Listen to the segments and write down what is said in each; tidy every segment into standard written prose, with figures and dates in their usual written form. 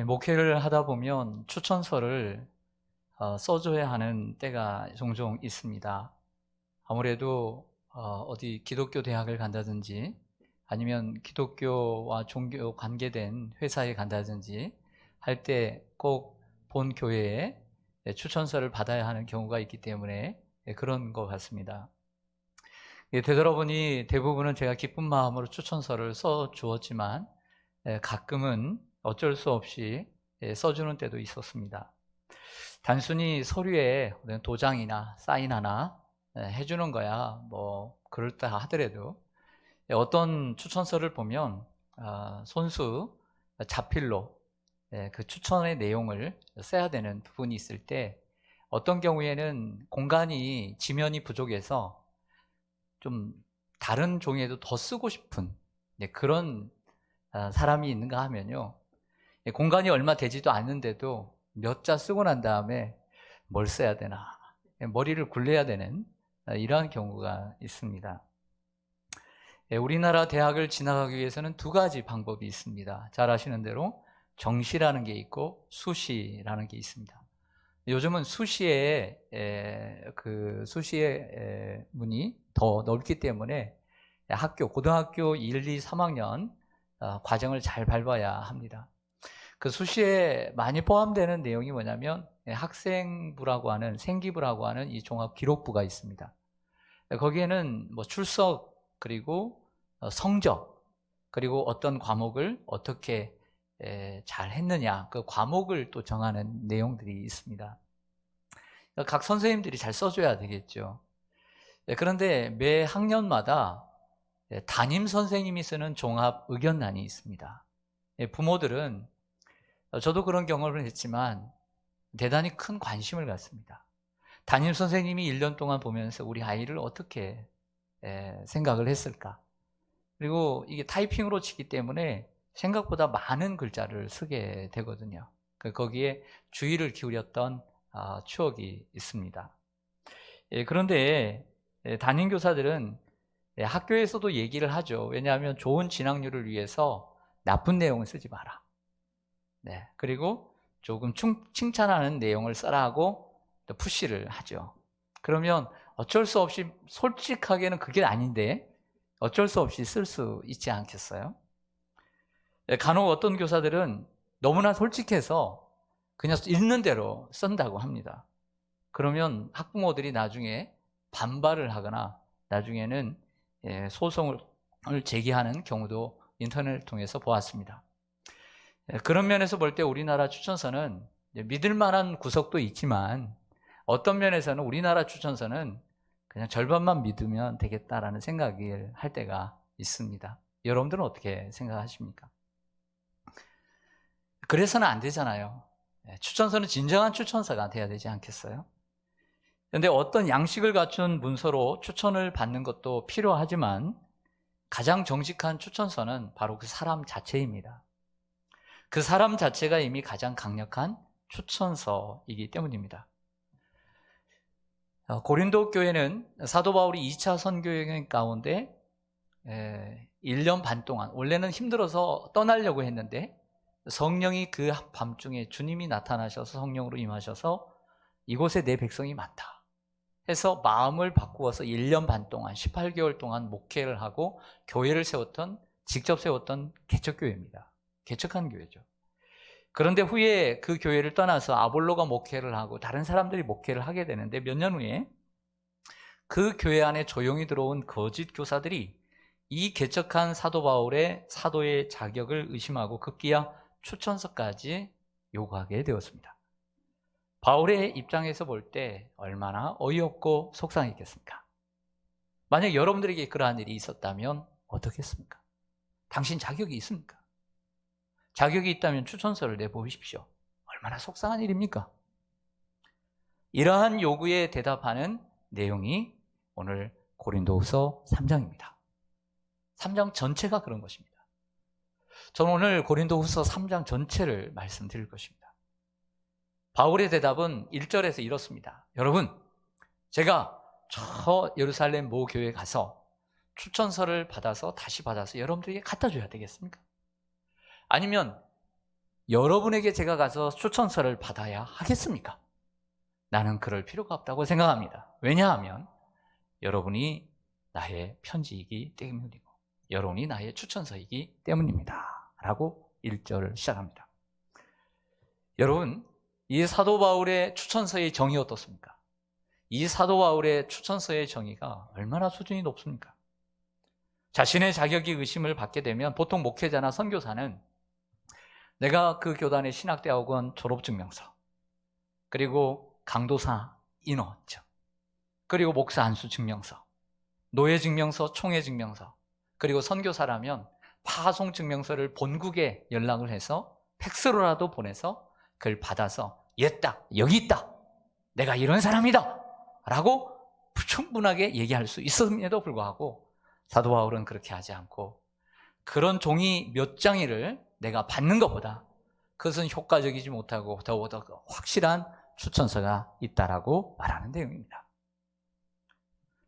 목회를 하다 보면 추천서를 써줘야 하는 때가 종종 있습니다. 아무래도 어디 기독교 대학을 간다든지 아니면 기독교와 종교 관계된 회사에 간다든지 할 때 꼭 본 교회에 추천서를 받아야 하는 경우가 있기 때문에 그런 것 같습니다. 되돌아보니 대부분은 제가 기쁜 마음으로 추천서를 써 주었지만 가끔은 어쩔 수 없이 써주는 때도 있었습니다. 단순히 서류에 도장이나 사인 하나 해주는 거야 뭐 그럴다 하더라도 어떤 추천서를 보면 손수 자필로 그 추천의 내용을 써야 되는 부분이 있을 때 어떤 경우에는 공간이 지면이 부족해서 좀 다른 종이에도 더 쓰고 싶은 그런 사람이 있는가 하면요, 공간이 얼마 되지도 않는데도 몇 자 쓰고 난 다음에 뭘 써야 되나 머리를 굴려야 되는 이러한 경우가 있습니다. 우리나라 대학을 진학하기 위해서는 두 가지 방법이 있습니다. 잘 아시는 대로 정시라는 게 있고 수시라는 게 있습니다. 요즘은 수시의 문이 더 넓기 때문에 고등학교 1, 2, 3학년 과정을 잘 밟아야 합니다. 그 수시에 많이 포함되는 내용이 뭐냐면 학생부라고 하는 생기부라고 하는 이 종합 기록부가 있습니다. 거기에는 뭐 출석 그리고 성적 그리고 어떤 과목을 어떻게 잘 했느냐 그 과목을 또 정하는 내용들이 있습니다. 각 선생님들이 잘 써줘야 되겠죠. 그런데 매 학년마다 담임 선생님이 쓰는 종합 의견란이 있습니다. 부모들은 저도 그런 경험을 했지만 대단히 큰 관심을 갖습니다. 담임 선생님이 1년 동안 보면서 우리 아이를 어떻게 생각을 했을까? 그리고 이게 타이핑으로 치기 때문에 생각보다 많은 글자를 쓰게 되거든요. 거기에 주의를 기울였던 추억이 있습니다. 그런데 담임 교사들은 학교에서도 얘기를 하죠. 왜냐하면 좋은 진학률을 위해서 나쁜 내용을 쓰지 마라. 그리고 조금 칭찬하는 내용을 써라고 또 푸시를 하죠. 그러면 어쩔 수 없이 솔직하게는 그게 아닌데 어쩔 수 없이 쓸 수 있지 않겠어요? 간혹 어떤 교사들은 너무나 솔직해서 그냥 있는 대로 쓴다고 합니다. 그러면 학부모들이 나중에 반발을 하거나 나중에는 소송을 제기하는 경우도 인터넷을 통해서 보았습니다. 그런 면에서 볼 때 우리나라 추천서는 믿을 만한 구석도 있지만 어떤 면에서는 우리나라 추천서는 그냥 절반만 믿으면 되겠다라는 생각을 할 때가 있습니다. 여러분들은 어떻게 생각하십니까? 그래서는 안 되잖아요. 추천서는 진정한 추천서가 돼야 되지 않겠어요? 그런데 어떤 양식을 갖춘 문서로 추천을 받는 것도 필요하지만 가장 정직한 추천서는 바로 그 사람 자체입니다. 그 사람 자체가 이미 가장 강력한 추천서이기 때문입니다. 고린도 교회는 사도 바울이 2차 선교 여행 가운데 1년 반 동안 원래는 힘들어서 떠나려고 했는데 성령이 그 밤중에 주님이 나타나셔서 성령으로 임하셔서 이곳에 내 백성이 많다 해서 마음을 바꾸어서 1년 반 동안 18개월 동안 목회를 하고 교회를 직접 세웠던 개척교회입니다. 개척한 교회죠. 그런데 후에 그 교회를 떠나서 아볼로가 목회를 하고 다른 사람들이 목회를 하게 되는데 몇 년 후에 그 교회 안에 조용히 들어온 거짓 교사들이 이 개척한 사도 바울의 사도의 자격을 의심하고 급기야 추천서까지 요구하게 되었습니다. 바울의 입장에서 볼 때 얼마나 어이없고 속상했겠습니까? 만약 여러분들에게 그러한 일이 있었다면 어떻겠습니까? 당신 자격이 있습니까? 자격이 있다면 추천서를 내보십시오. 얼마나 속상한 일입니까? 이러한 요구에 대답하는 내용이 오늘 고린도후서 3장입니다. 3장 전체가 그런 것입니다. 저는 오늘 고린도후서 3장 전체를 말씀드릴 것입니다. 바울의 대답은 1절에서 이렇습니다. 여러분, 제가 저 예루살렘 모 교회에 가서 추천서를 다시 받아서 여러분들에게 갖다 줘야 되겠습니까? 아니면 여러분에게 제가 가서 추천서를 받아야 하겠습니까? 나는 그럴 필요가 없다고 생각합니다. 왜냐하면 여러분이 나의 편지이기 때문이고 여러분이 나의 추천서이기 때문입니다. 라고 1절을 시작합니다. 여러분, 이 사도 바울의 추천서의 정의 어떻습니까? 이 사도 바울의 추천서의 정의가 얼마나 수준이 높습니까? 자신의 자격이 의심을 받게 되면 보통 목회자나 선교사는 내가 그 교단의 신학대학원 졸업증명서, 그리고 강도사 인허증, 그리고 목사 안수 증명서, 노예 증명서, 총회 증명서, 그리고 선교사라면 파송 증명서를 본국에 연락을 해서 팩스로라도 보내서 그걸 받아서 얘다, 여기 있다, 내가 이런 사람이다 라고 충분하게 얘기할 수 있음에도 불구하고 사도 바울은 그렇게 하지 않고 그런 종이 몇 장이를 내가 받는 것보다 그것은 효과적이지 못하고 더욱더 확실한 추천서가 있다라고 말하는 내용입니다.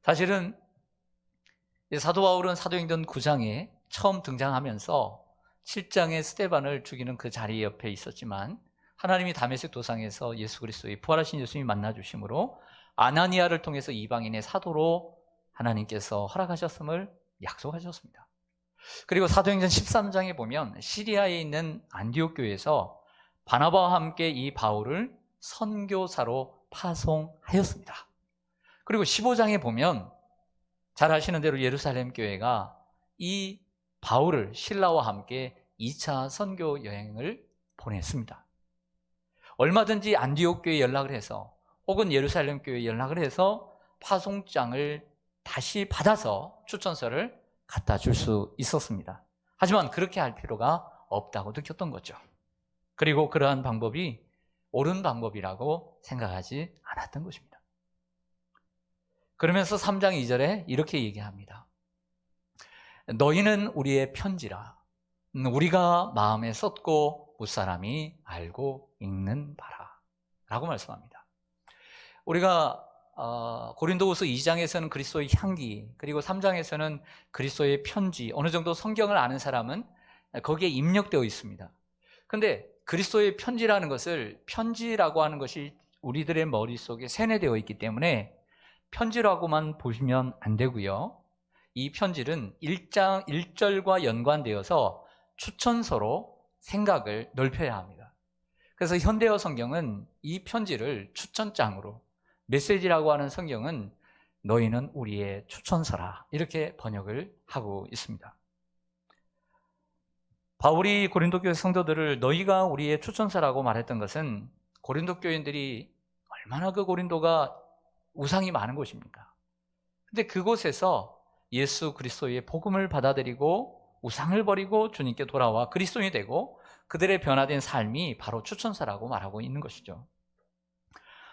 사실은 사도 바울은 사도행전 9장에 처음 등장하면서 7장에 스데반을 죽이는 그 자리 옆에 있었지만 하나님이 다메섹 도상에서 예수 그리스도의 부활하신 예수님이 만나주심으로 아나니아를 통해서 이방인의 사도로 하나님께서 허락하셨음을 약속하셨습니다. 그리고 사도행전 13장에 보면 시리아에 있는 안디옥 교회에서 바나바와 함께 이 바울을 선교사로 파송하였습니다. 그리고 15장에 보면 잘 아시는 대로 예루살렘 교회가 이 바울을 신라와 함께 2차 선교 여행을 보냈습니다. 얼마든지 안디옥 교회에 연락을 해서 혹은 예루살렘 교회에 연락을 해서 파송장을 다시 받아서 추천서를 갖다 줄 수 있었습니다. 하지만 그렇게 할 필요가 없다고 느꼈던 거죠. 그리고 그러한 방법이 옳은 방법이라고 생각하지 않았던 것입니다. 그러면서 3장 2절에 이렇게 얘기합니다. 너희는 우리의 편지라 우리가 마음에 썼고 무사람이 알고 읽는 바라 라고 말씀합니다. 우리가 고린도후서 2장에서는 그리스도의 향기, 그리고 3장에서는 그리스도의 편지, 어느 정도 성경을 아는 사람은 거기에 입력되어 있습니다. 그런데 그리스도의 편지라는 것을 편지라고 하는 것이 우리들의 머릿속에 세뇌되어 있기 때문에 편지라고만 보시면 안 되고요. 이 편지는 1절과 연관되어서 추천서로 생각을 넓혀야 합니다. 그래서 현대어 성경은 이 편지를 추천장으로, 메시지라고 하는 성경은 너희는 우리의 추천서라 이렇게 번역을 하고 있습니다. 바울이 고린도 교회 성도들을 너희가 우리의 추천서라고 말했던 것은 고린도 교인들이 얼마나 그 고린도가 우상이 많은 곳입니까? 근데 그곳에서 예수 그리스도의 복음을 받아들이고 우상을 버리고 주님께 돌아와 그리스도인이 되고 그들의 변화된 삶이 바로 추천서라고 말하고 있는 것이죠.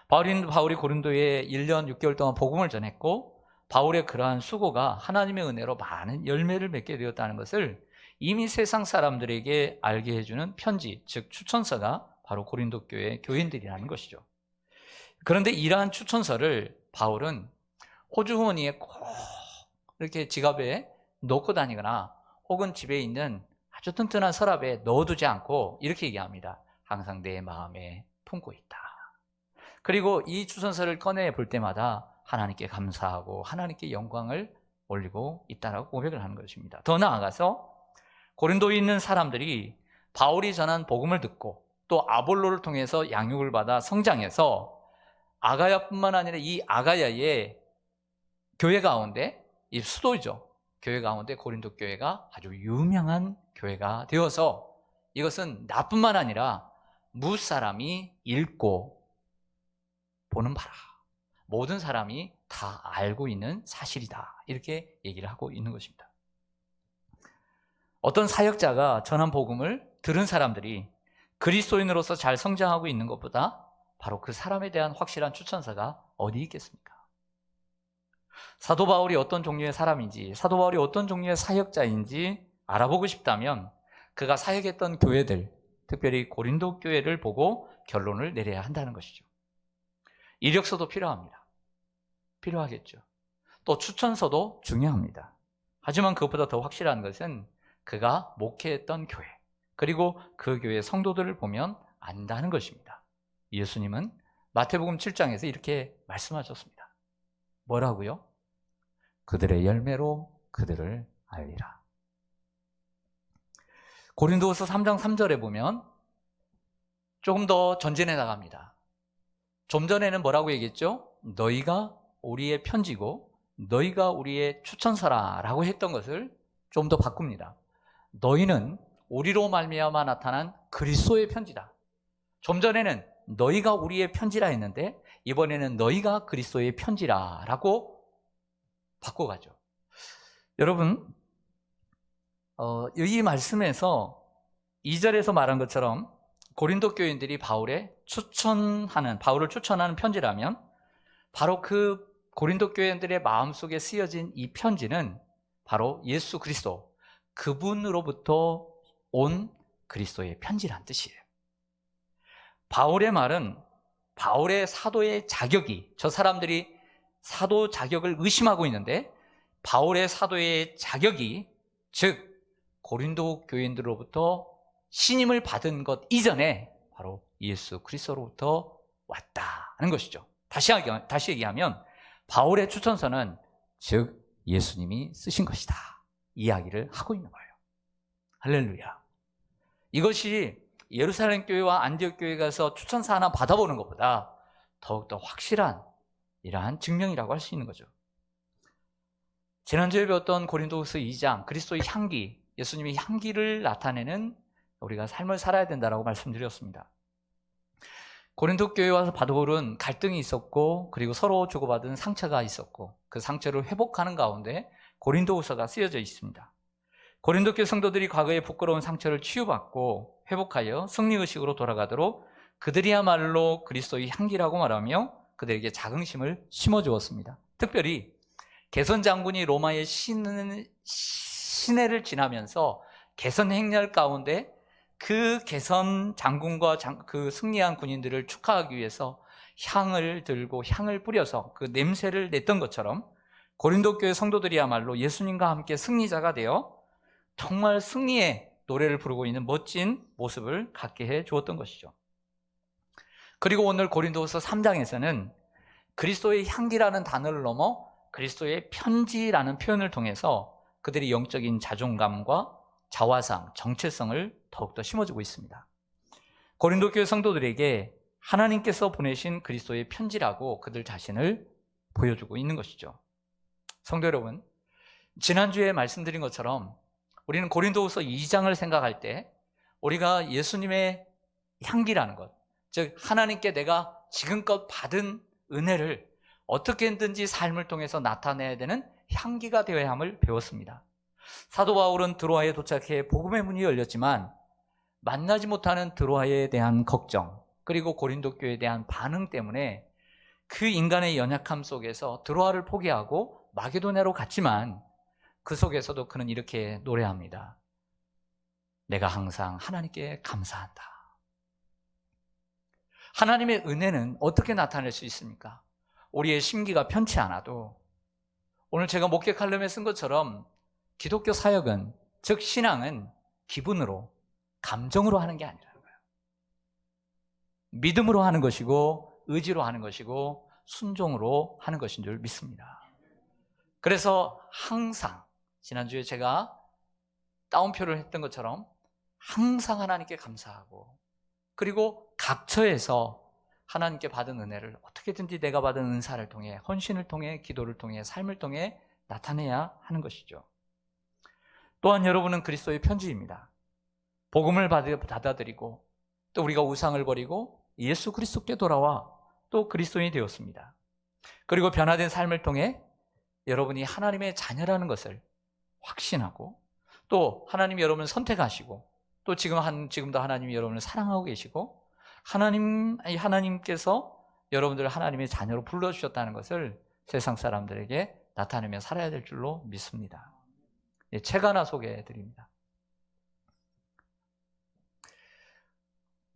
바울이 고린도에 1년 6개월 동안 복음을 전했고 바울의 그러한 수고가 하나님의 은혜로 많은 열매를 맺게 되었다는 것을 이미 세상 사람들에게 알게 해주는 편지, 즉 추천서가 바로 고린도 교회 교인들이라는 것이죠. 그런데 이러한 추천서를 바울은 호주머니에 꼭 이렇게 지갑에 넣고 다니거나 혹은 집에 있는 아주 튼튼한 서랍에 넣어두지 않고 이렇게 얘기합니다. 항상 내 마음에 품고 있다. 그리고 이 추천서를 꺼내 볼 때마다 하나님께 감사하고 하나님께 영광을 올리고 있다라고 고백을 하는 것입니다. 더 나아가서 고린도에 있는 사람들이 바울이 전한 복음을 듣고 또 아볼로를 통해서 양육을 받아 성장해서 아가야뿐만 아니라 이 아가야의 교회 가운데 이 수도죠. 교회 가운데 고린도 교회가 아주 유명한 교회가 되어서 이것은 나뿐만 아니라 무사람이 읽고 보는 바라. 모든 사람이 다 알고 있는 사실이다. 이렇게 얘기를 하고 있는 것입니다. 어떤 사역자가 전한 복음을 들은 사람들이 그리스도인으로서 잘 성장하고 있는 것보다 바로 그 사람에 대한 확실한 추천서가 어디 있겠습니까? 사도 바울이 어떤 종류의 사람인지, 사도 바울이 어떤 종류의 사역자인지 알아보고 싶다면 그가 사역했던 교회들, 특별히 고린도 교회를 보고 결론을 내려야 한다는 것이죠. 이력서도 필요합니다. 필요하겠죠. 또 추천서도 중요합니다. 하지만 그것보다 더 확실한 것은 그가 목회했던 교회, 그리고 그 교회 성도들을 보면 안다는 것입니다. 예수님은 마태복음 7장에서 이렇게 말씀하셨습니다. 뭐라고요? 그들의 열매로 그들을 알리라. 고린도후서 3장 3절에 보면 조금 더 전진해 나갑니다. 좀 전에는 뭐라고 얘기했죠? 너희가 우리의 편지고 너희가 우리의 추천서라 라고 했던 것을 좀 더 바꿉니다. 너희는 우리로 말미암아 나타난 그리스도의 편지다. 좀 전에는 너희가 우리의 편지라 했는데 이번에는 너희가 그리스도의 편지라 라고 바꿔가죠. 여러분, 이 말씀에서 2절에서 말한 것처럼 고린도 교인들이 바울을 추천하는 편지라면 바로 그 고린도 교인들의 마음속에 쓰여진 이 편지는 바로 예수 그리스도, 그분으로부터 온 그리스도의 편지란 뜻이에요. 바울의 말은 바울의 사도의 자격이, 저 사람들이 사도 자격을 의심하고 있는데 바울의 사도의 자격이, 즉 고린도 교인들로부터 신임을 받은 것 이전에 바로 예수 그리스도로부터 왔다는 것이죠. 다시 얘기하면 바울의 추천서는 즉 예수님이 쓰신 것이다 이야기를 하고 있는 거예요. 할렐루야. 이것이 예루살렘 교회와 안디옥 교회에 가서 추천서 하나 받아보는 것보다 더욱더 확실한 이러한 증명이라고 할 수 있는 거죠. 지난주에 배웠던 고린도후서 2장 그리스도의 향기, 예수님의 향기를 나타내는 우리가 삶을 살아야 된다고 말씀드렸습니다. 고린도 교회에 와서 바울은 갈등이 있었고 그리고 서로 주고받은 상처가 있었고 그 상처를 회복하는 가운데 고린도후서가 쓰여져 있습니다. 고린도 교회 성도들이 과거의 부끄러운 상처를 치유받고 회복하여 승리의식으로 돌아가도록 그들이야말로 그리스도의 향기라고 말하며 그들에게 자긍심을 심어주었습니다. 특별히 게선 장군이 로마의 시내를 지나면서 게선 행렬 가운데 그 게선 장군과 그 승리한 군인들을 축하하기 위해서 향을 들고 향을 뿌려서 그 냄새를 냈던 것처럼 고린도 교회 성도들이야말로 예수님과 함께 승리자가 되어 정말 승리의 노래를 부르고 있는 멋진 모습을 갖게 해 주었던 것이죠. 그리고 오늘 고린도후서 3장에서는 그리스도의 향기라는 단어를 넘어 그리스도의 편지라는 표현을 통해서 그들의 영적인 자존감과 자화상, 정체성을 더욱더 심어주고 있습니다. 고린도 교회 성도들에게 하나님께서 보내신 그리스도의 편지라고 그들 자신을 보여주고 있는 것이죠. 성도 여러분, 지난주에 말씀드린 것처럼 우리는 고린도후서 2장을 생각할 때 우리가 예수님의 향기라는 것, 즉 하나님께 내가 지금껏 받은 은혜를 어떻게든지 삶을 통해서 나타내야 되는 향기가 되어야 함을 배웠습니다. 사도 바울은 드로아에 도착해 복음의 문이 열렸지만 만나지 못하는 드로아에 대한 걱정 그리고 고린도 교회에 대한 반응 때문에 그 인간의 연약함 속에서 드로아를 포기하고 마게도냐로 갔지만 그 속에서도 그는 이렇게 노래합니다. 내가 항상 하나님께 감사한다. 하나님의 은혜는 어떻게 나타낼 수 있습니까? 우리의 심기가 편치 않아도 오늘 제가 목회 칼럼에 쓴 것처럼 기독교 사역은, 즉 신앙은 기분으로, 감정으로 하는 게 아니라는 거예요. 믿음으로 하는 것이고 의지로 하는 것이고 순종으로 하는 것인 줄 믿습니다. 그래서 항상 지난주에 제가 따옴표를 했던 것처럼 항상 하나님께 감사하고 그리고 각처에서 하나님께 받은 은혜를 어떻게든지 내가 받은 은사를 통해 헌신을 통해 기도를 통해 삶을 통해 나타내야 하는 것이죠. 또한 여러분은 그리스도의 편지입니다. 복음을 받아들이고 또 우리가 우상을 버리고 예수 그리스도께 돌아와 또 그리스도인이 되었습니다. 그리고 변화된 삶을 통해 여러분이 하나님의 자녀라는 것을 확신하고 또 하나님이 여러분을 선택하시고 또 지금도 하나님이 여러분을 사랑하고 계시고 하나님께서 여러분들을 하나님의 자녀로 불러주셨다는 것을 세상 사람들에게 나타내며 살아야 될 줄로 믿습니다. 책 하나 소개해드립니다.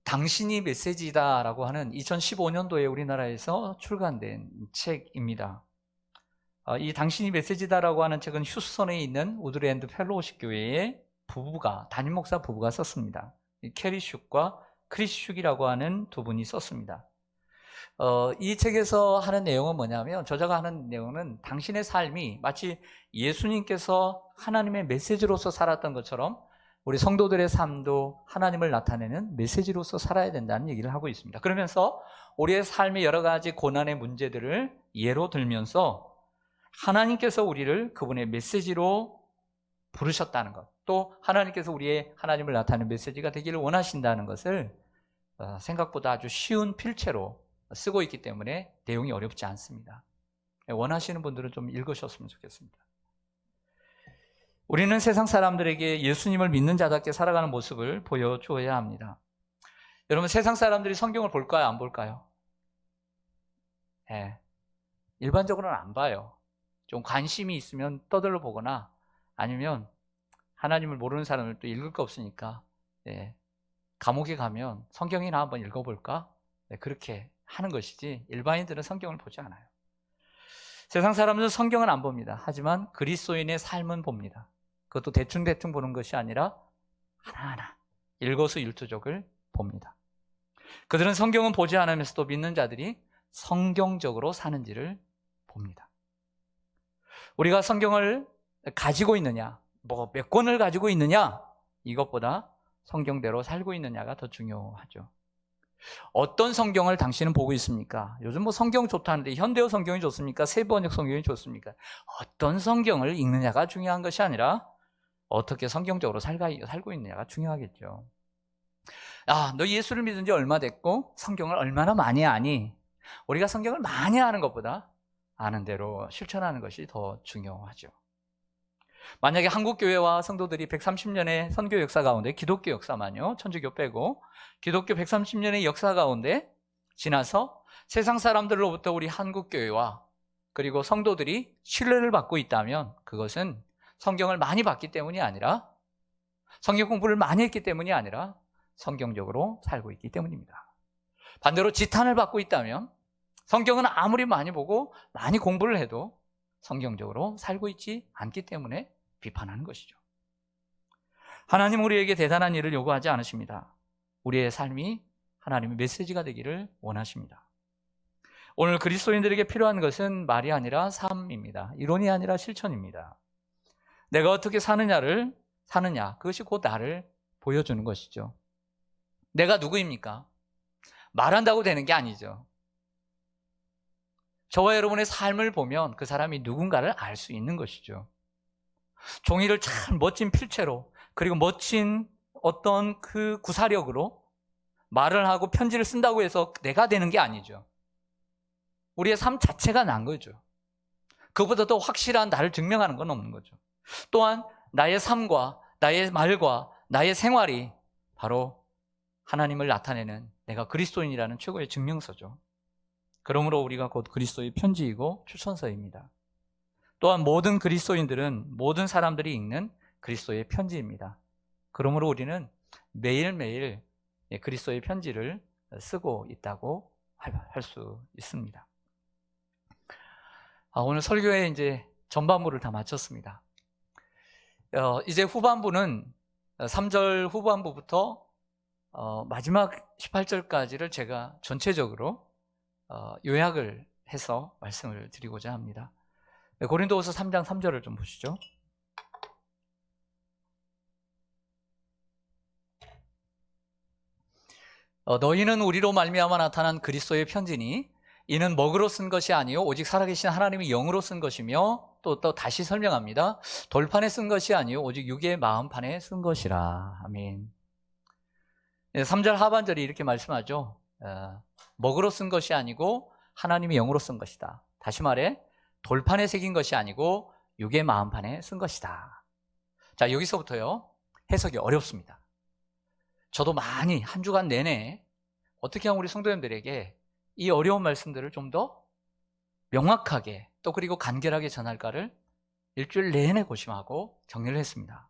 당신이 메시지다라고 하는 2015년도에 우리나라에서 출간된 책입니다. 이 당신이 메시지다라고 하는 책은 휴스턴에 있는 우드랜드 펠로우십 교회의 담임 목사 부부가 썼습니다. 캐리 슉과 크리스 슉이라고 하는 두 분이 썼습니다. 이 책에서 하는 내용은 뭐냐면, 저자가 하는 내용은 당신의 삶이 마치 예수님께서 하나님의 메시지로서 살았던 것처럼 우리 성도들의 삶도 하나님을 나타내는 메시지로서 살아야 된다는 얘기를 하고 있습니다. 그러면서 우리의 삶의 여러 가지 고난의 문제들을 예로 들면서 하나님께서 우리를 그분의 메시지로 부르셨다는 것, 또 하나님께서 우리의 하나님을 나타내는 메시지가 되기를 원하신다는 것을 생각보다 아주 쉬운 필체로 쓰고 있기 때문에 내용이 어렵지 않습니다. 원하시는 분들은 좀 읽으셨으면 좋겠습니다. 우리는 세상 사람들에게 예수님을 믿는 자답게 살아가는 모습을 보여주어야 합니다. 여러분, 세상 사람들이 성경을 볼까요? 안 볼까요? 네, 일반적으로는 안 봐요. 좀 관심이 있으면 떠들러 보거나, 아니면 하나님을 모르는 사람을 또 읽을 거 없으니까 감옥에 가면 성경이나 한번 읽어볼까? 그렇게 하는 것이지, 일반인들은 성경을 보지 않아요. 세상 사람들은 성경은 안 봅니다. 하지만 그리스도인의 삶은 봅니다. 그것도 대충대충 보는 것이 아니라 하나하나 일거수일투족을 봅니다. 그들은 성경은 보지 않으면서도 믿는 자들이 성경적으로 사는지를 봅니다. 우리가 성경을 가지고 있느냐, 몇 권을 가지고 있느냐, 이것보다 성경대로 살고 있느냐가 더 중요하죠. 어떤 성경을 당신은 보고 있습니까? 요즘 성경 좋다는데 현대어 성경이 좋습니까? 세번역 성경이 좋습니까? 어떤 성경을 읽느냐가 중요한 것이 아니라 어떻게 성경적으로 살고 있느냐가 중요하겠죠. 너 예수를 믿은 지 얼마 됐고 성경을 얼마나 많이 아니? 우리가 성경을 많이 아는 것보다 아는 대로 실천하는 것이 더 중요하죠. 만약에 한국교회와 성도들이 130년의 선교 역사 가운데, 기독교 역사만요, 천주교 빼고 기독교 130년의 역사 가운데 지나서 세상 사람들로부터 우리 한국교회와 그리고 성도들이 신뢰를 받고 있다면, 그것은 성경을 많이 봤기 때문이 아니라, 성경 공부를 많이 했기 때문이 아니라 성경적으로 살고 있기 때문입니다. 반대로 지탄을 받고 있다면, 성경은 아무리 많이 보고 많이 공부를 해도 성경적으로 살고 있지 않기 때문에 비판하는 것이죠. 하나님은 우리에게 대단한 일을 요구하지 않으십니다. 우리의 삶이 하나님의 메시지가 되기를 원하십니다. 오늘 그리스도인들에게 필요한 것은 말이 아니라 삶입니다. 이론이 아니라 실천입니다. 내가 어떻게 사느냐, 그것이 곧 나를 보여주는 것이죠. 내가 누구입니까? 말한다고 되는 게 아니죠. 저와 여러분의 삶을 보면 그 사람이 누군가를 알 수 있는 것이죠. 종이를 참 멋진 필체로, 그리고 멋진 어떤 그 구사력으로 말을 하고 편지를 쓴다고 해서 내가 되는 게 아니죠. 우리의 삶 자체가 난 거죠. 그보다 더 확실한 나를 증명하는 건 없는 거죠. 또한 나의 삶과 나의 말과 나의 생활이 바로 하나님을 나타내는 내가 그리스도인이라는 최고의 증명서죠. 그러므로 우리가 곧 그리스도의 편지이고 추천서입니다. 또한 모든 그리스도인들은 모든 사람들이 읽는 그리스도의 편지입니다. 그러므로 우리는 매일매일 그리스도의 편지를 쓰고 있다고 할 수 있습니다. 오늘 설교에 이제 전반부를 다 마쳤습니다. 이제 후반부는 3절 후반부부터 마지막 18절까지를 제가 전체적으로 요약을 해서 말씀을 드리고자 합니다. 고린도후서 3장 3절을 좀 보시죠. 너희는 우리로 말미암아 나타난 그리스도의 편지니 이는 먹으로 쓴 것이 아니요 오직 살아계신 하나님의 영으로 쓴 것이며, 또 다시 설명합니다. 돌판에 쓴 것이 아니요 오직 육의 마음판에 쓴 것이라. 아멘. 3절 하반절이 이렇게 말씀하죠. 먹으로 쓴 것이 아니고 하나님의 영으로 쓴 것이다. 다시 말해 돌판에 새긴 것이 아니고 육의 마음판에 쓴 것이다. 자, 여기서부터요 해석이 어렵습니다. 저도 많이 한 주간 내내 어떻게 하면 우리 성도님들에게 이 어려운 말씀들을 좀 더 명확하게 또 그리고 간결하게 전할까를 일주일 내내 고심하고 정리를 했습니다.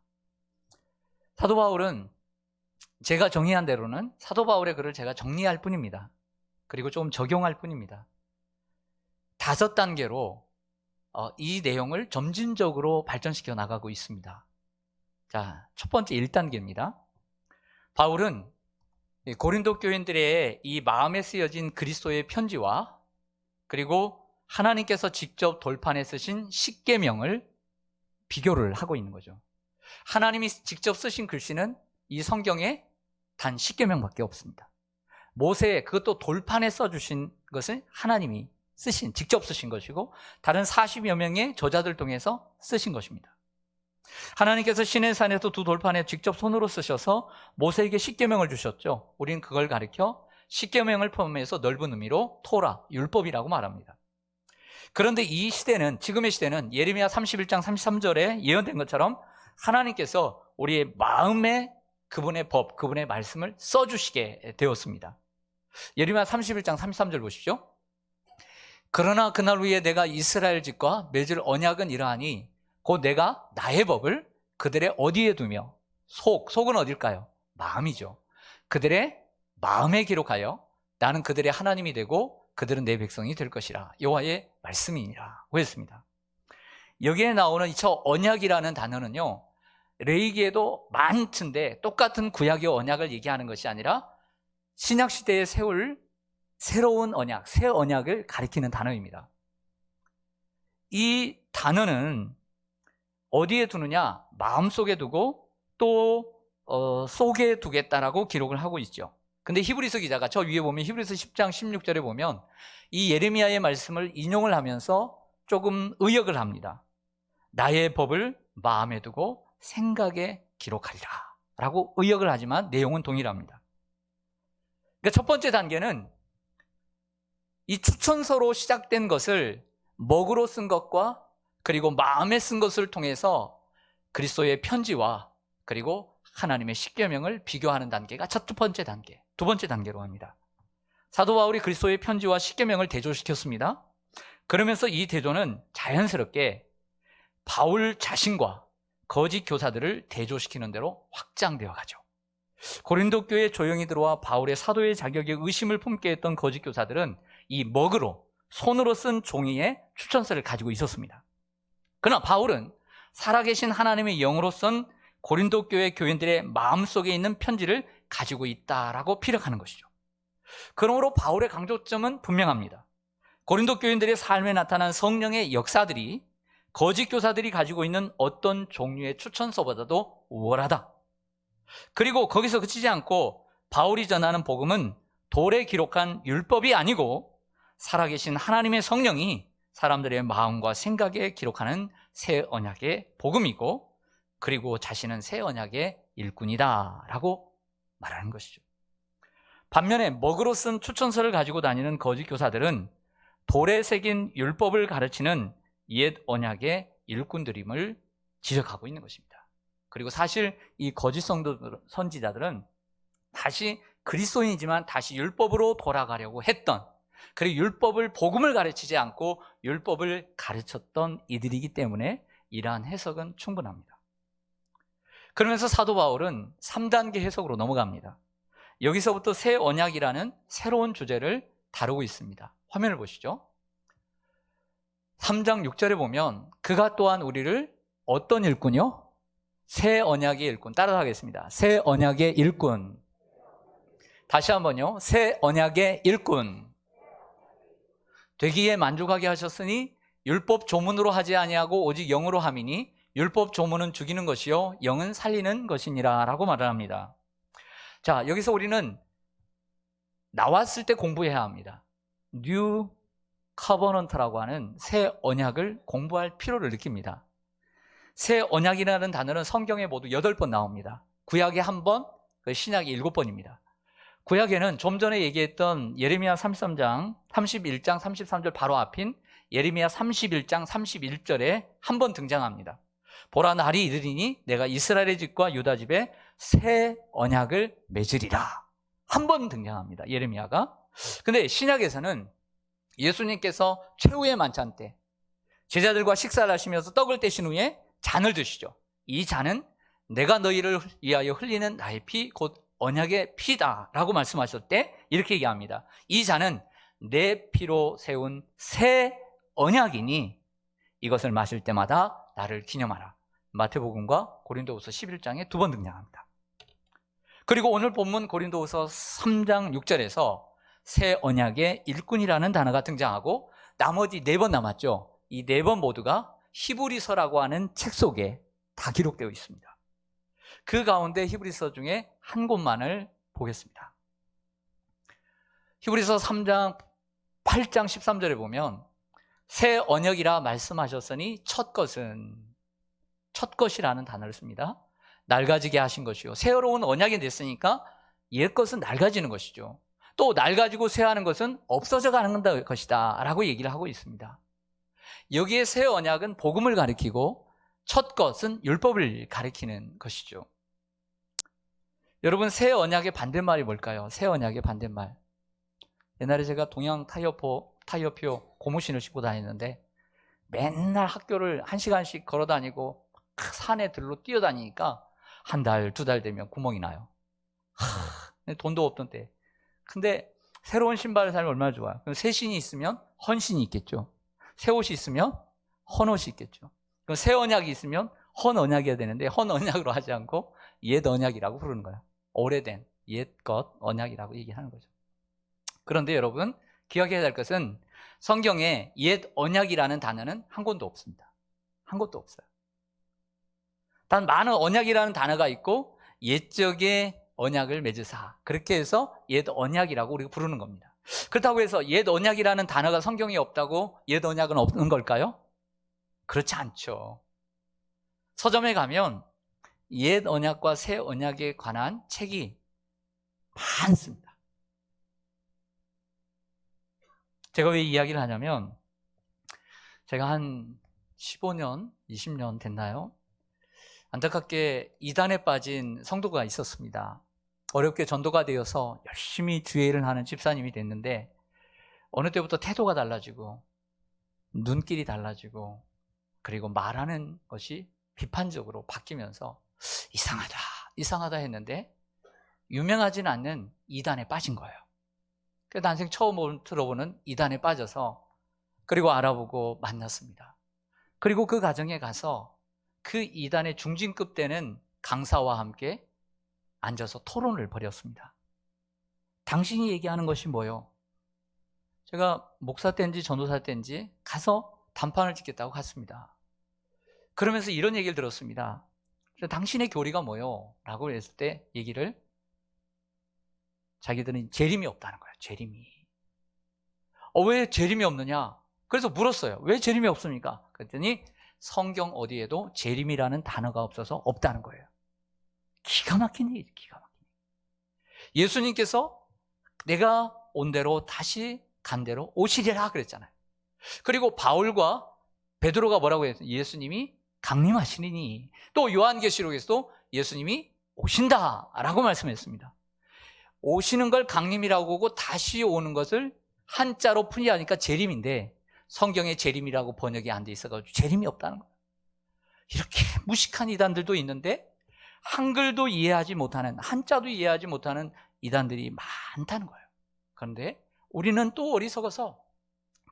사도 바울은 제가 정의한 대로는 사도 바울의 글을 제가 정리할 뿐입니다. 그리고 좀 적용할 뿐입니다. 5단계로 이 내용을 점진적으로 발전시켜 나가고 있습니다. 자, 첫 번째 1단계입니다. 바울은 고린도 교인들의 이 마음에 쓰여진 그리스도의 편지와 그리고 하나님께서 직접 돌판에 쓰신 십계명을 비교를 하고 있는 거죠. 하나님이 직접 쓰신 글씨는 이 성경에 단 10계명밖에 없습니다. 모세, 그것도 돌판에 써주신 것은 하나님이 직접 쓰신 것이고 다른 40여 명의 저자들 통해서 쓰신 것입니다. 하나님께서 시내산에서 두 돌판에 직접 손으로 쓰셔서 모세에게 십계명을 주셨죠. 우리는 그걸 가리켜 십계명을 포함해서 넓은 의미로 토라, 율법이라고 말합니다. 그런데 이 시대는, 지금의 시대는 예레미야 31장 33절에 예언된 것처럼 하나님께서 우리의 마음에 그분의 법, 그분의 말씀을 써주시게 되었습니다. 예레미야 31장 33절 보십시오. 그러나 그날 후에 내가 이스라엘 집과 맺을 언약은 이러하니 곧 내가 나의 법을 그들의 어디에 두며 속은 어딜까요? 마음이죠. 그들의 마음에 기록하여 나는 그들의 하나님이 되고 그들은 내 백성이 될 것이라. 여호와의 말씀이니라고 했습니다. 여기에 나오는 이 언약이라는 단어는요, 레위기에도 많던데 똑같은 구약의 언약을 얘기하는 것이 아니라 신약시대에 세울 새로운 언약, 새 언약을 가리키는 단어입니다. 이 단어는 어디에 두느냐? 마음속에 두고 또 속에 두겠다라고 기록을 하고 있죠. 근데 히브리서 기자가 저 위에 보면 히브리서 10장 16절에 보면 이 예레미야의 말씀을 인용을 하면서 조금 의역을 합니다. 나의 법을 마음에 두고 생각에 기록하리라 라고 의역을 하지만 내용은 동일합니다. 그러니까 첫 번째 단계는 이 추천서로 시작된 것을 먹으로 쓴 것과 그리고 마음에 쓴 것을 통해서 그리스도의 편지와 그리고 하나님의 십계명을 비교하는 단계가 첫 번째 단계, 두 번째 단계로 합니다. 사도 바울이 그리스도의 편지와 십계명을 대조시켰습니다. 그러면서 이 대조는 자연스럽게 바울 자신과 거짓 교사들을 대조시키는 대로 확장되어 가죠. 고린도 교회에 조용히 들어와 바울의 사도의 자격에 의심을 품게 했던 거짓 교사들은 이 먹으로 손으로 쓴 종이에 추천서를 가지고 있었습니다. 그러나 바울은 살아계신 하나님의 영으로 쓴 고린도 교회 교인들의 마음속에 있는 편지를 가지고 있다라고 피력하는 것이죠. 그러므로 바울의 강조점은 분명합니다. 고린도 교인들의 삶에 나타난 성령의 역사들이 거짓 교사들이 가지고 있는 어떤 종류의 추천서보다도 우월하다. 그리고 거기서 그치지 않고 바울이 전하는 복음은 돌에 기록한 율법이 아니고 살아계신 하나님의 성령이 사람들의 마음과 생각에 기록하는 새 언약의 복음이고 그리고 자신은 새 언약의 일꾼이다 라고 말하는 것이죠. 반면에 먹으로 쓴 추천서를 가지고 다니는 거짓 교사들은 돌에 새긴 율법을 가르치는 옛 언약의 일꾼들임을 지적하고 있는 것입니다. 그리고 사실 이 거짓 선지자들은 다시 그리스도인이지만 다시 율법으로 돌아가려고 했던, 그리고 율법을 복음을 가르치지 않고 율법을 가르쳤던 이들이기 때문에 이러한 해석은 충분합니다. 그러면서 사도 바울은 3단계 해석으로 넘어갑니다. 여기서부터 새 언약이라는 새로운 주제를 다루고 있습니다. 화면을 보시죠. 3장 6절에 보면 그가 또한 우리를 어떤 일꾼이요? 새 언약의 일꾼. 따라하겠습니다. 새 언약의 일꾼. 다시 한번요. 새 언약의 일꾼. 되기에 만족하게 하셨으니 율법 조문으로 하지 아니하고 오직 영으로 함이니 율법 조문은 죽이는 것이요 영은 살리는 것이니라 라고 말을 합니다. 자, 여기서 우리는 나왔을 때 공부해야 합니다. 뉴 커버넌트라고 하는 새 언약을 공부할 필요를 느낍니다. 새 언약이라는 단어는 성경에 모두 8번 나옵니다. 구약에 1번, 신약에 7번입니다. 구약에는 좀 전에 얘기했던 예레미야 33장, 31장, 33절 바로 앞인 예레미야 31장 31절에 한 번 등장합니다. 보라, 날이 이르리니 내가 이스라엘의 집과 유다 집에 새 언약을 맺으리라. 한 번 등장합니다, 예레미야가. 근데 신약에서는 예수님께서 최후의 만찬 때 제자들과 식사를 하시면서 떡을 떼신 후에 잔을 드시죠. 이 잔은 내가 너희를 위하여 흘리는 나의 피, 곧 언약의 피다 라고 말씀하셨을 때 이렇게 얘기합니다. 이 잔은 내 피로 세운 새 언약이니 이것을 마실 때마다 나를 기념하라. 마태복음과 고린도후서 11장에 2번 등장합니다. 그리고 오늘 본문 고린도후서 3장 6절에서 새 언약의 일꾼이라는 단어가 등장하고 나머지 4번 남았죠. 이 4번 모두가 히브리서라고 하는 책 속에 다 기록되어 있습니다. 그 가운데 히브리서 중에 한 곳만을 보겠습니다. 히브리서 3장 8장 13절에 보면 새 언약이라 말씀하셨으니 첫 것이라는 단어를 씁니다. 낡아지게 하신 것이요, 새로운 언약이 됐으니까 옛 것은 낡아지는 것이죠. 또 낡아지고 쇠하는 것은 없어져 가는 것이다 라고 얘기를 하고 있습니다. 여기에 새 언약은 복음을 가리키고 첫 것은 율법을 가리키는 것이죠. 여러분, 새 언약의 반대말이 뭘까요? 새 언약의 반대말. 옛날에 제가 동양 타이어표 고무신을 신고 다녔는데 맨날 학교를 1시간씩 걸어 다니고 산에 들로 뛰어다니니까 한 달, 2달 되면 구멍이 나요. 돈도 없던 때. 근데 새로운 신발을 사면 얼마나 좋아요. 그럼 새 신이 있으면 헌신이 있겠죠. 새 옷이 있으면 헌 옷이 있겠죠. 그럼 새 언약이 있으면 헌 언약이어야 되는데 헌 언약으로 하지 않고 옛 언약이라고 부르는 거예요. 오래된 옛것 언약이라고 얘기하는 거죠. 그런데 여러분, 기억해야 될 것은 성경에 옛 언약이라는 단어는 한 곳도 없습니다. 한 곳도 없어요. 단 많은 언약이라는 단어가 있고 옛적의 언약을 맺으사, 그렇게 해서 옛 언약이라고 우리가 부르는 겁니다. 그렇다고 해서 옛 언약이라는 단어가 성경에 없다고 옛 언약은 없는 걸까요? 그렇지 않죠. 서점에 가면 옛 언약과 새 언약에 관한 책이 많습니다. 제가 왜 이 이야기를 하냐면 제가 한 15년, 20년 됐나요? 안타깝게 이단에 빠진 성도가 있었습니다. 어렵게 전도가 되어서 열심히 주의 일을 하는 집사님이 됐는데 어느 때부터 태도가 달라지고 눈길이 달라지고 그리고 말하는 것이 비판적으로 바뀌면서 이상하다 했는데 유명하진 않는 이단에 빠진 거예요. 그래서 난생 처음 들어보는 이단에 빠져서 그리고 알아보고 만났습니다. 그리고 그 가정에 가서 그 이단의 중진급 되는 강사와 함께 앉아서 토론을 벌였습니다. 당신이 얘기하는 것이 뭐요? 제가 목사 때인지 전도사 때인지 가서 단판을 짓겠다고 갔습니다. 그러면서 이런 얘기를 들었습니다. 당신의 교리가 뭐요? 라고 했을 때 얘기를 자기들은 재림이 없다는 거예요. 재림이. 왜 재림이 없느냐? 그래서 물었어요. 왜 재림이 없습니까? 그랬더니 성경 어디에도 재림이라는 단어가 없어서 없다는 거예요. 기가 막힌 얘기죠. 기가 막힌 얘기. 예수님께서 내가 온 대로 다시 간 대로 오시리라 그랬잖아요. 그리고 바울과 베드로가 뭐라고 했어요? 예수님이 강림하시리니. 또 요한계시록에서도 예수님이 오신다라고 말씀했습니다. 오시는 걸 강림이라고 하고 다시 오는 것을 한자로 풀이하니까 재림인데 성경에 재림이라고 번역이 안 돼 있어가지고 재림이 없다는 거예요. 이렇게 무식한 이단들도 있는데 한글도 이해하지 못하는, 한자도 이해하지 못하는 이단들이 많다는 거예요. 그런데 우리는 또 어리석어서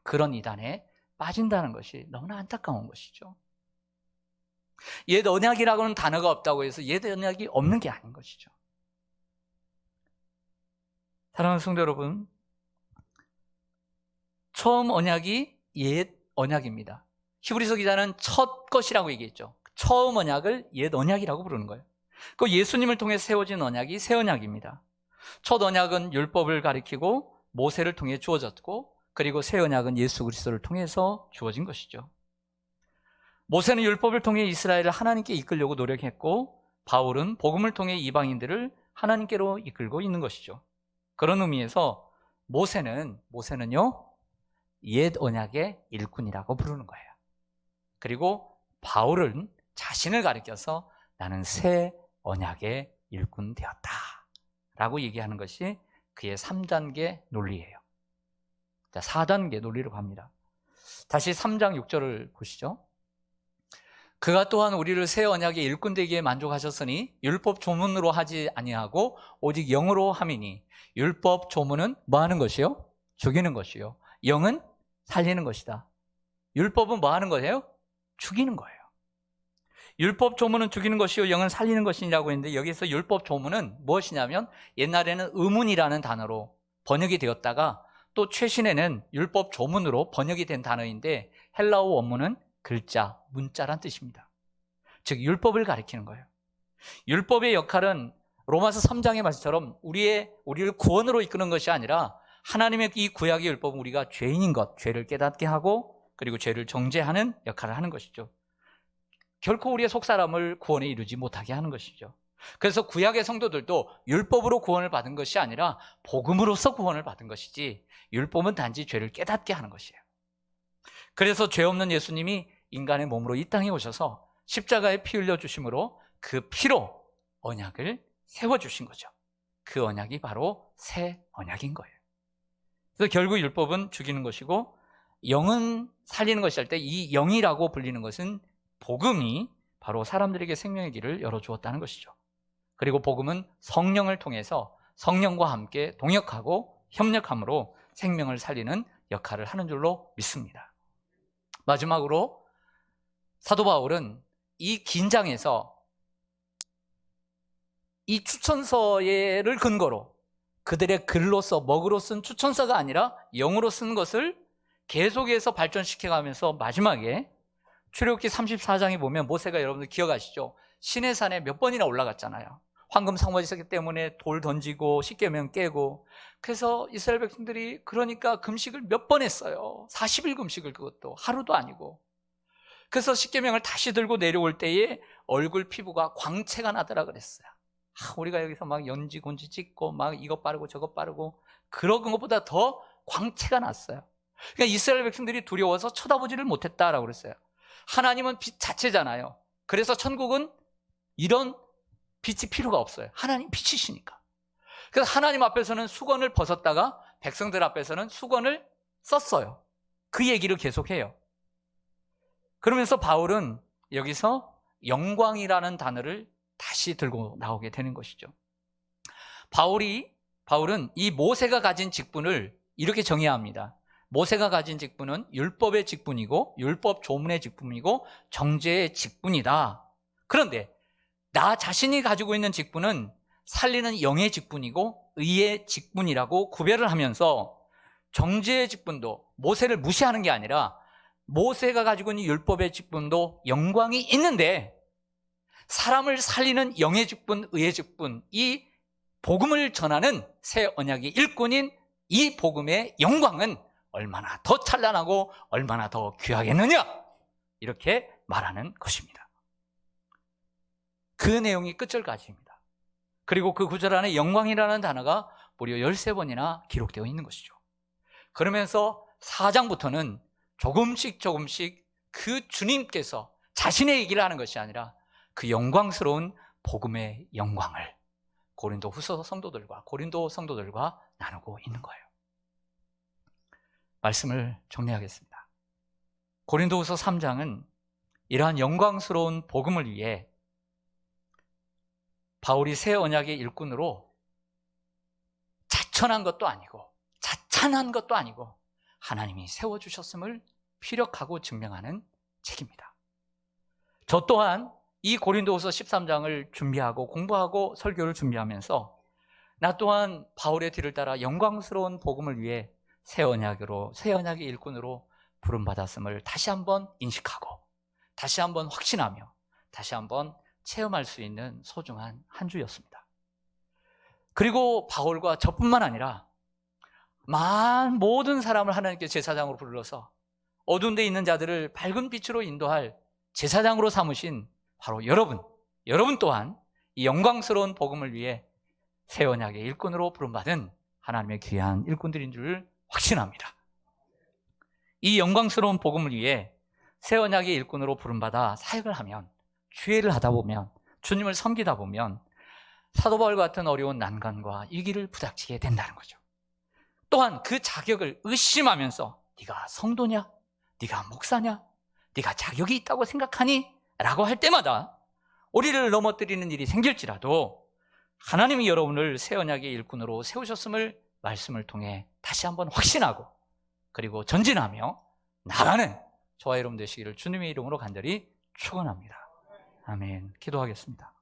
그런 이단에 빠진다는 것이 너무나 안타까운 것이죠. 옛 언약이라고는 단어가 없다고 해서 옛 언약이 없는 게 아닌 것이죠. 사랑하는 성도 여러분, 처음 언약이 옛 언약입니다. 히브리서 기자는 첫 것이라고 얘기했죠. 처음 언약을 옛 언약이라고 부르는 거예요. 그 예수님을 통해 세워진 언약이 새 언약입니다. 첫 언약은 율법을 가리키고 모세를 통해 주어졌고, 그리고 새 언약은 예수 그리스도를 통해서 주어진 것이죠. 모세는 율법을 통해 이스라엘을 하나님께 이끌려고 노력했고, 바울은 복음을 통해 이방인들을 하나님께로 이끌고 있는 것이죠. 그런 의미에서 모세는요 옛 언약의 일꾼이라고 부르는 거예요. 그리고 바울은 자신을 가리켜서 나는 새 언약의 일꾼 되었다 라고 얘기하는 것이 그의 3단계 논리예요. 자, 4단계 논리로 갑니다. 다시 3장 6절을 보시죠. 그가 또한 우리를 새 언약의 일꾼 되기에 만족하셨으니 율법 조문으로 하지 아니하고 오직 영으로 함이니. 율법 조문은 뭐 하는 것이요? 죽이는 것이요. 영은 살리는 것이다. 율법은 뭐 하는 거예요? 죽이는 거예요. 율법 조문은 죽이는 것이요 영은 살리는 것이라고 했는데, 여기서 율법 조문은 무엇이냐면 옛날에는 의문이라는 단어로 번역이 되었다가 또 최신에는 율법 조문으로 번역이 된 단어인데, 헬라어 원문은 글자, 문자란 뜻입니다. 즉 율법을 가리키는 거예요. 율법의 역할은 로마서 3장의 말씀처럼 우리를 구원으로 이끄는 것이 아니라, 하나님의 이 구약의 율법은 우리가 죄인인 것, 죄를 깨닫게 하고 그리고 죄를 정죄하는 역할을 하는 것이죠. 결코 우리의 속사람을 구원에 이르지 못하게 하는 것이죠. 그래서 구약의 성도들도 율법으로 구원을 받은 것이 아니라 복음으로서 구원을 받은 것이지, 율법은 단지 죄를 깨닫게 하는 것이에요. 그래서 죄 없는 예수님이 인간의 몸으로 이 땅에 오셔서 십자가에 피 흘려 주심으로 그 피로 언약을 세워주신 거죠. 그 언약이 바로 새 언약인 거예요. 그래서 결국 율법은 죽이는 것이고 영은 살리는 것이 할 때, 이 영이라고 불리는 것은 복음이 바로 사람들에게 생명의 길을 열어주었다는 것이죠. 그리고 복음은 성령을 통해서 성령과 함께 동역하고 협력함으로 생명을 살리는 역할을 하는 줄로 믿습니다. 마지막으로 사도 바울은 이 긴장에서 이 추천서를 근거로, 그들의 글로서 먹으로 쓴 추천서가 아니라 영으로 쓴 것을 계속해서 발전시켜가면서 마지막에 출애굽기 34장에 보면 모세가, 여러분들 기억하시죠? 시내산에 몇 번이나 올라갔잖아요. 황금 상머리 때문에 돌 던지고 십계명 깨고. 그래서 이스라엘 백성들이 그러니까 금식을 몇 번 했어요. 40일 금식을, 그것도 하루도 아니고. 그래서 십계명을 다시 들고 내려올 때에 얼굴 피부가 광채가 나더라 그랬어요. 우리가 여기서 막 연지 곤지 찍고 막 이것 바르고 저것 바르고 그런 것보다 더 광채가 났어요. 그러니까 이스라엘 백성들이 두려워서 쳐다보지를 못했다라고 그랬어요. 하나님은 빛 자체잖아요. 그래서 천국은 이런 빛이 필요가 없어요. 하나님 빛이시니까. 그래서 하나님 앞에서는 수건을 벗었다가 백성들 앞에서는 수건을 썼어요. 그 얘기를 계속해요. 그러면서 바울은 여기서 영광이라는 단어를 다시 들고 나오게 되는 것이죠. 바울은 이 모세가 가진 직분을 이렇게 정의합니다. 모세가 가진 직분은 율법의 직분이고 율법 조문의 직분이고 정죄의 직분이다. 그런데 나 자신이 가지고 있는 직분은 살리는 영의 직분이고 의의 직분이라고 구별을 하면서, 정죄의 직분도 모세를 무시하는 게 아니라 모세가 가지고 있는 율법의 직분도 영광이 있는데, 사람을 살리는 영의 직분, 의의 직분, 이 복음을 전하는 새 언약의 일꾼인 이 복음의 영광은 얼마나 더 찬란하고 얼마나 더 귀하겠느냐, 이렇게 말하는 것입니다. 그 내용이 끝절까지입니다. 그리고 그 구절 안에 영광이라는 단어가 무려 13번이나 기록되어 있는 것이죠. 그러면서 4장부터는 조금씩 그 주님께서 자신의 얘기를 하는 것이 아니라 그 영광스러운 복음의 영광을 고린도 성도들과 나누고 있는 거예요. 말씀을 정리하겠습니다. 고린도후서 3장은 이러한 영광스러운 복음을 위해 바울이 새 언약의 일꾼으로 자천한 것도 아니고 자찬한 것도 아니고 하나님이 세워주셨음을 피력하고 증명하는 책입니다. 저 또한 이 고린도후서 13장을 준비하고 공부하고 설교를 준비하면서 나 또한 바울의 뒤를 따라 영광스러운 복음을 위해 새 언약의 일꾼으로 부름받았음을 다시 한번 인식하고 다시 한번 확신하며 다시 한번 체험할 수 있는 소중한 한 주였습니다. 그리고 바울과 저뿐만 아니라 모든 사람을 하나님께 제사장으로 불러서 어두운 데 있는 자들을 밝은 빛으로 인도할 제사장으로 삼으신 바로 여러분 또한 이 영광스러운 복음을 위해 새 언약의 일꾼으로 부름받은 하나님의 귀한 일꾼들인 줄 확신합니다. 이 영광스러운 복음을 위해 새 언약의 일꾼으로 부름받아 사역을 하면, 주의를 하다 보면, 주님을 섬기다 보면 사도 바울 같은 어려운 난관과 위기를 부닥치게 된다는 거죠. 또한 그 자격을 의심하면서 네가 성도냐? 네가 목사냐? 네가 자격이 있다고 생각하니? 라고 할 때마다 우리를 넘어뜨리는 일이 생길지라도 하나님이 여러분을 새 언약의 일꾼으로 세우셨음을 말씀을 통해 다시 한번 확신하고 그리고 전진하며 나가는 저와 여러분 되시기를 주님의 이름으로 간절히 축원합니다. 아멘. 기도하겠습니다.